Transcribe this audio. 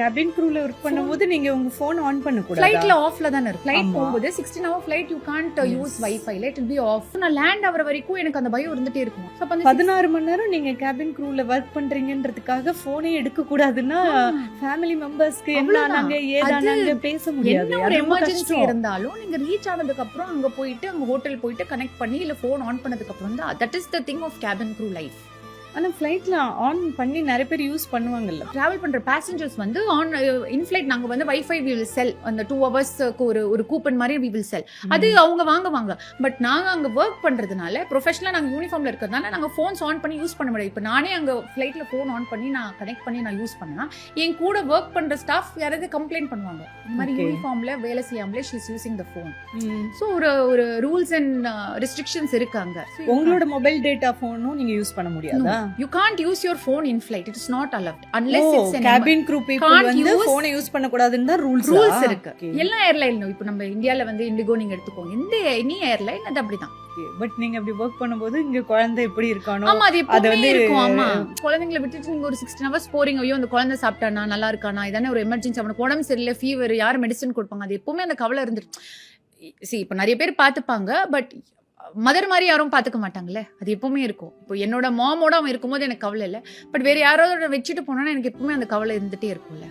Cabin க்ரூல work பண்ணும்போது நீங்க உங்க போன் ஆன் பண்ண கூடாதா? ஃளைட்ல ஆஃப்ல தான இருக்கு. ஃளைட் போகும்போது 16 hour flight you can't use Wi-Fi. Let it be off. நான் லேண்ட் ஆவற வரைக்கும் எனக்கு அந்த பயம் இருந்துட்டே இருக்கும். 16 மணி நேரம் நீங்க கேபின் க்ரூல ஒர்க் பண்றீங்கன்றதுக்காக போனே எடுக்க கூடாதுன்னா ஃபேமிலி மெம்பர்ஸ்க்கு என்ன நாங்க ஏதானாங்க பேச முடியாது. என்ன ஒரு எமர்ஜென்சி இருந்தாலும் நீங்க ரீச் ஆனதுக்கு அப்புறம் அங்க போயிட்டு அங்க ஹோட்டல் போயிட்டு கனெக்ட் பண்ணி இல்ல போன் ஆன் பண்ணதுக்கு அப்புறம் தான் that is the thing of cabin crew life. ஆனா ஃளைட்ல ஆன் பண்ணி நிறைய பேர் யூஸ் பண்ணுவாங்கல்ல. டிராவல் பண்ற பேசஞ்சர்ஸ் வந்து ஆன் இன் ஃளைட் நாங்க வந்து வைஃபை we will sell அந்த 2 ஹவர்ஸ்க்கு ஒரு கூப்பன் மாதிரி we will sell. அது அவங்க வாங்குவாங்க. பட் நாங்க அங்க வர்க் பண்றதுனால ப்ரொஃபஷனலா நாங்க யூனிஃபார்ம்ல இருக்கறதால நாங்க போன்ஸ் ஆன் பண்ணி யூஸ் பண்ண முடியாது. இப்போ நானே அங்க ஃளைட்ல போன் ஆன் பண்ணி நான் கனெக்ட் பண்ணி நான் யூஸ் பண்ணா என் கூட வர்க் பண்ற ஸ்டாஃப் யாராவது கம்ப்ளைண்ட் பண்ணுவாங்க. இந்த மாதிரி யூனிஃபார்ம்ல வேலை செய்யாமலே she is using the phone. So ஒரு ரூல்ஸ் அண்ட் ரெஸ்ட்ரிக்ஷன்ஸ் இருக்காங்க. உங்களோட மொபைல் டேட்டா போனும் நீங்க யூஸ் பண்ண முடியாதா? You can't use your phone in flight. It is not allowed unless it's an cabin crew people வந்து போனை யூஸ் பண்ண கூடாதுன்னு தான் ரூல்ஸ் இருக்கு. எல்லா ஏர்லைன்லயும் இப்போ நம்ம இந்தியால வந்து இண்டிகோ நீங்க எடுத்துக்கோங்க. இந்த எனி ஏர்லைன் அது அப்படிதான். பட் நீங்க அப்படி வர்க் பண்ணும்போது இங்க குழந்தை எப்படி இருக்கானோ ஆமா அது வந்து இருக்கும். ஆமா குழந்தைகளை விட்டுட்டு நீங்க ஒரு 16 hours போறீங்க. ஐயோ அந்த குழந்தை சாப்பிட்டானா நல்லா இருக்கானா இதானே ஒரு எமர்ஜென்சி அவனுக்கு உடம்பு சரியில்லை ஃபீவர் யார் மெடிசன் கொடுப்பாங்க அது எப்பவுமே அந்த கவலை இருந்துட்டு இப்போ நிறைய பேர் பார்த்துப்பாங்க. பட் மதர் மாதிரி யாரும் பார்த்துக்க மாட்டாங்களே அது எப்பவுமே இருக்கும். இப்போ என்னோட மாமோட அவன் இருக்கும்போது எனக்கு கவலை இல்லை. பட் வேற யாராவது வச்சுட்டு போனோன்னா எனக்கு எப்பவுமே அந்த கவலை இருந்துட்டே இருக்கும்ல.